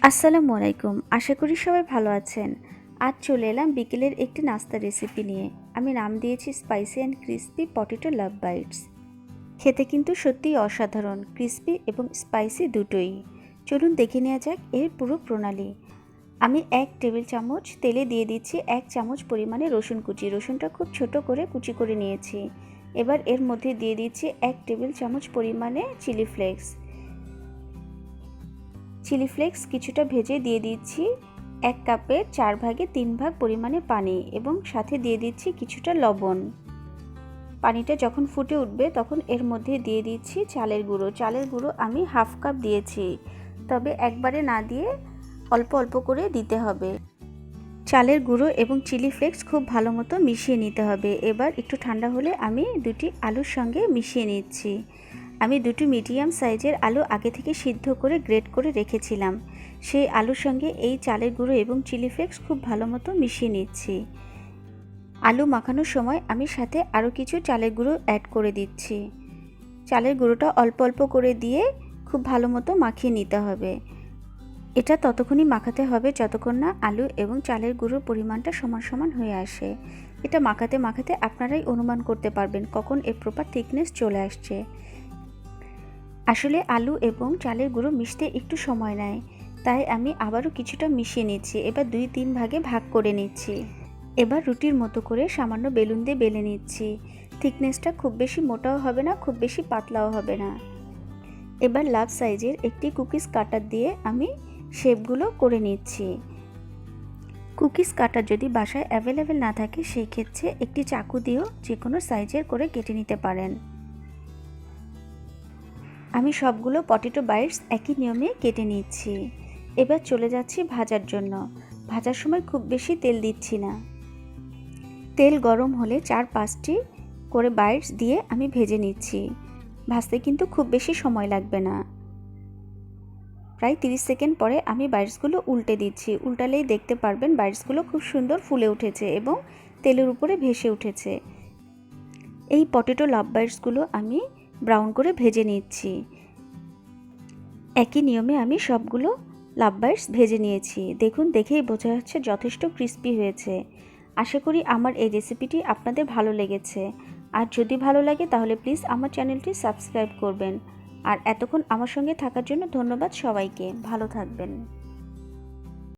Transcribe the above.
আসসালামু আলাইকুম। আশা করি সবাই ভালো আছেন। আজ চলে এলাম বিকেলের একটি নাস্তা রেসিপি নিয়ে। আমি নাম দিয়েছি spicy and crispy potato love bites. খেতে কিন্তু সত্যিই অসাধারণ, ক্রিস্পি এবং স্পাইসি দুটোই। চলুন দেখে নেওয়া যাক এর পুরো প্রণালী। আমি 1 টেবিল চামচ তেলে দিয়ে দিচ্ছি 1 চামচ পরিমাণে রসুন কুচি। রসুনটা খুব ছোট করে কুচি করে নিয়েছি। এবার এর মধ্যে দিয়ে দিচ্ছি 1 টেবিল চামচ পরিমাণে চিলি ফ্লেক্স। চিলি ফ্লেক্স কিছুটা ভেজে দিয়ে দিচ্ছি 1 কাপের 4 ভাগে 3 ভাগ পরিমাণে পানি এবং সাথে দিয়ে দিচ্ছি কিছুটা লবণ। পানিটা যখন ফুটে উঠবে তখন এর মধ্যে দিয়ে দিচ্ছি চালের গুঁড়ো। চালের গুঁড়ো আমি হাফ কাপ দিয়েছি, তবে একবারে না দিয়ে অল্প অল্প করে দিতে হবে। চালের গুঁড়ো এবং চিলি ফ্লেক্স খুব ভালো মতো মিশিয়ে নিতে হবে। এবার একটু ঠান্ডা হলে আমি দুটি আলুর সঙ্গে মিশিয়ে নিচ্ছি। আমি দুটো মিডিয়াম সাইজের আলু আগে থেকে সিদ্ধ করে গ্রেট করে রেখেছিলাম। সেই আলুর সঙ্গে এই চালের গুঁড়ো এবং চিলি ফ্লেক্স খুব ভালো মতো মিশিয়ে নিচ্ছি। আলু মাখানোর সময় আমি সাথে আরও কিছু চালের গুঁড়ো অ্যাড করে দিচ্ছি। চালের গুঁড়োটা অল্প অল্প করে দিয়ে খুব ভালো মতো মাখিয়ে নিতে হবে। এটা ততক্ষণই মাখাতে হবে যতক্ষণ না আলু এবং চালের গুঁড়োর পরিমাণটা সমান সমান হয়ে আসে। এটা মাখাতে মাখাতে আপনারাই অনুমান করতে পারবেন কখন এর প্রপার থিকনেস চলে আসছে। আসলে আলু এবং চালের গুঁড়ো মিশতে একটু সময় নেয়, তাই আমি আবারও কিছুটা মিশিয়ে নিচ্ছি। এবার 2-3 ভাগে ভাগ করে নিচ্ছি। এবার রুটির মতো করে সামান্য বেলুন দিয়ে বেলে নিচ্ছি। থিকনেসটা খুব বেশি মোটাও হবে না, খুব বেশি পাতলাও হবে না। এবার লাভ সাইজের একটি কুকিজ কাটার দিয়ে আমি শেপগুলো করে নিচ্ছি। কুকিজ কাটার যদি বাসায় অ্যাভেলেবেল না থাকে সেই ক্ষেত্রে একটি চাকু দিয়েও যে কোনো সাইজের করে কেটে নিতে পারেন। আমি সবগুলো পটেটো বাইটস একই নিয়মে কেটে নিচ্ছি। এবার চলে যাচ্ছি ভাজার জন্য। ভাজার সময় খুব বেশি তেল দিচ্ছি না। তেল গরম হলে 4-5টি করে বাইটস দিয়ে আমি ভেজে নিচ্ছি। ভাজতে কিন্তু খুব বেশি সময় লাগবে না। প্রায় 30 সেকেন্ড পরে আমি বাইটসগুলো উল্টে দিচ্ছি। উল্টালেই দেখতে পারবেন বাইটসগুলো খুব সুন্দর ফুলে উঠেছে এবং তেলের উপরে ভেসে উঠেছে। এই পটেটো লাভ বাইটসগুলো আমি ব্রাউন করে ভেজে নিচ্ছি। একই নিয়মে আমি সবগুলো লাভ বাইটস ভেজে নিয়েছি। দেখুন, দেখেই বোঝা যাচ্ছে যথেষ্ট ক্রিস্পি হয়েছে। আশা করি আমার এই রেসিপিটি আপনাদের ভালো লেগেছে। আর যদি ভালো লাগে তাহলে প্লিজ আমার চ্যানেলটি সাবস্ক্রাইব করবেন। আর এতক্ষণ আমার সঙ্গে থাকার জন্য ধন্যবাদ সবাইকে। ভালো থাকবেন।